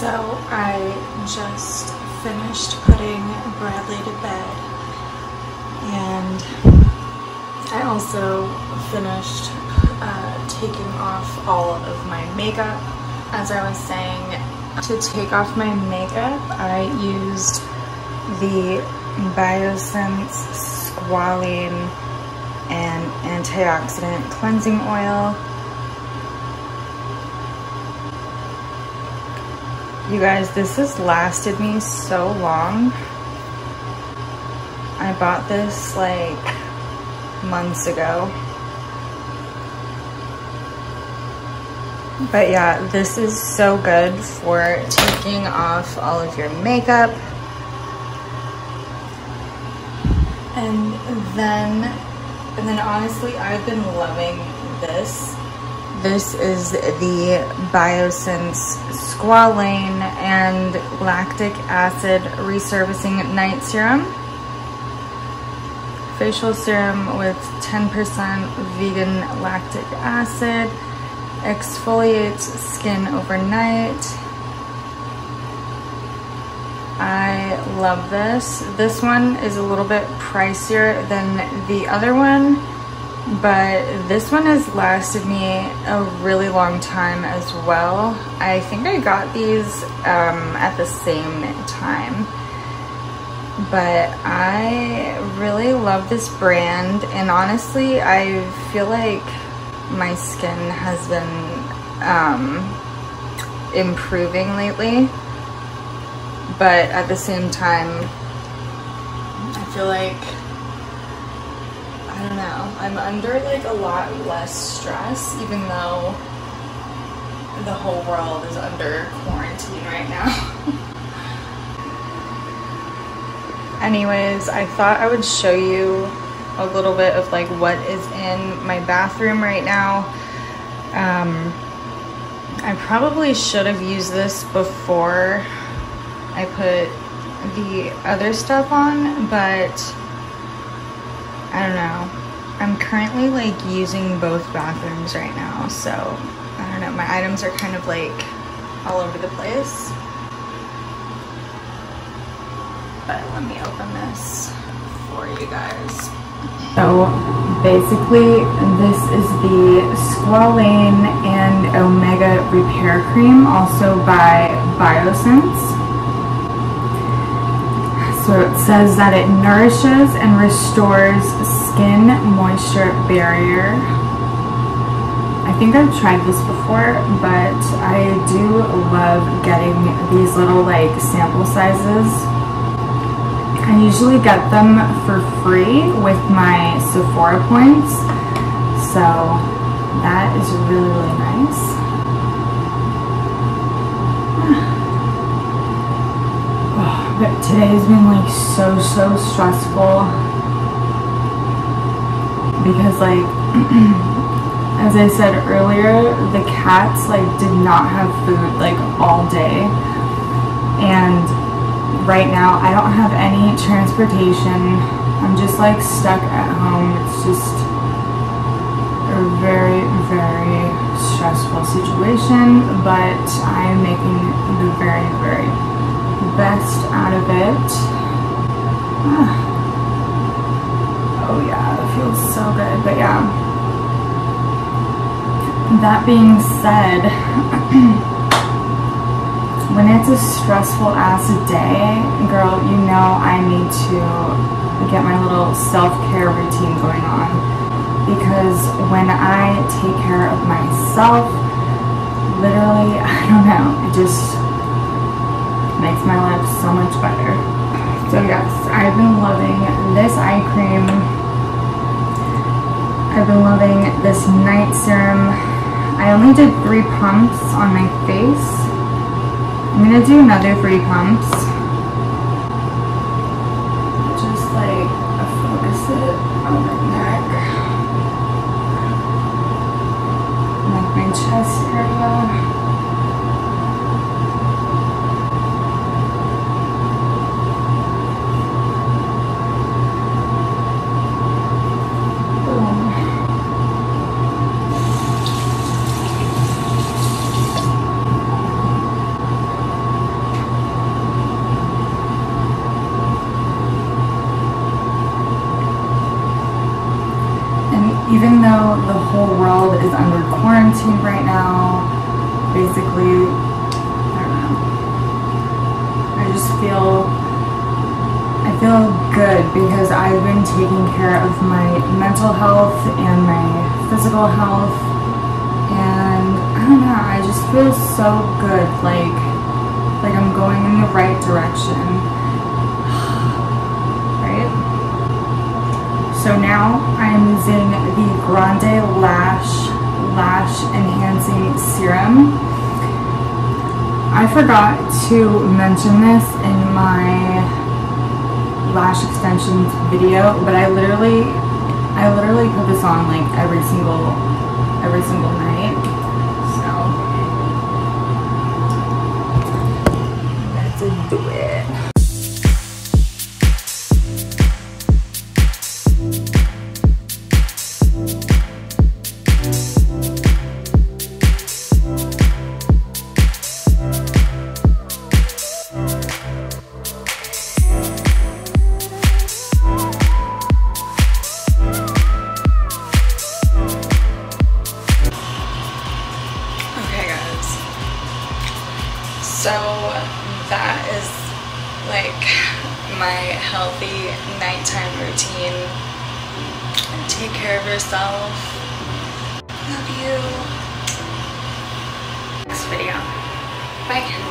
So I just finished putting Bradley to bed, and I also finished taking off all of my makeup. As I was saying, to take off my makeup, I used the Biosense Squalane and Antioxidant Cleansing Oil. You guys, this has lasted me so long. I bought this like months ago. But yeah, this is so good for taking off all of your makeup. And then honestly, I've been loving this. This is the Biosense Squalane and Lactic Acid Resurfacing Night Serum. Facial serum with 10% vegan lactic acid. Exfoliates skin overnight. I love this. This one is a little bit pricier than the other one, but this one has lasted me a really long time as well. I think I got these at the same time, but I really love this brand, and honestly I feel like my skin has been improving lately, but at the same time I feel like, I don't know, I'm under like a lot less stress, even though the whole world is under quarantine right now. Anyways, I thought I would show you a little bit of like what is in my bathroom right now. I probably should have used this before I put the other stuff on, but I don't know. I'm currently like using both bathrooms right now, so I don't know. My items are kind of like all over the place. But let me open this for you guys. So basically, this is the Squalane and Omega Repair Cream, also by Biosense. So it says that it nourishes and restores skin moisture barrier. I think I've tried this before, but I do love getting these little like sample sizes. I usually get them for free with my Sephora points, so that is really, really nice. Oh, but today's been like so stressful because like, as I said earlier, the cats like did not have food like all day, and right now I don't have any transportation. I'm just like stuck at home. It's just a very stressful situation, but I am making the very best out of it. Oh yeah, it feels so good. But yeah, that being said, when it's a stressful ass day, girl, you know I need to get my little self-care routine going on, because when I take care of myself, literally, I don't know, it just makes my life so much better. So yes, I've been loving this eye cream. I've been loving this night serum. I only did 3 pumps on my face. I'm gonna do another 3 pumps. Just like focus it on my neck. Like my chest area. even though the whole world is under quarantine right now, basically, I don't know, I feel good because I've been taking care of my mental health and my physical health, and I don't know, I just feel so good, like I'm going in the right direction, right? So now I'm using the Grande Lash Enhancing Serum. I forgot to mention this in my lash extensions video, but I literally put this on like every single night. So let's do it. So that is like my healthy nighttime routine. Take care of yourself. Love you. Next video. Bye.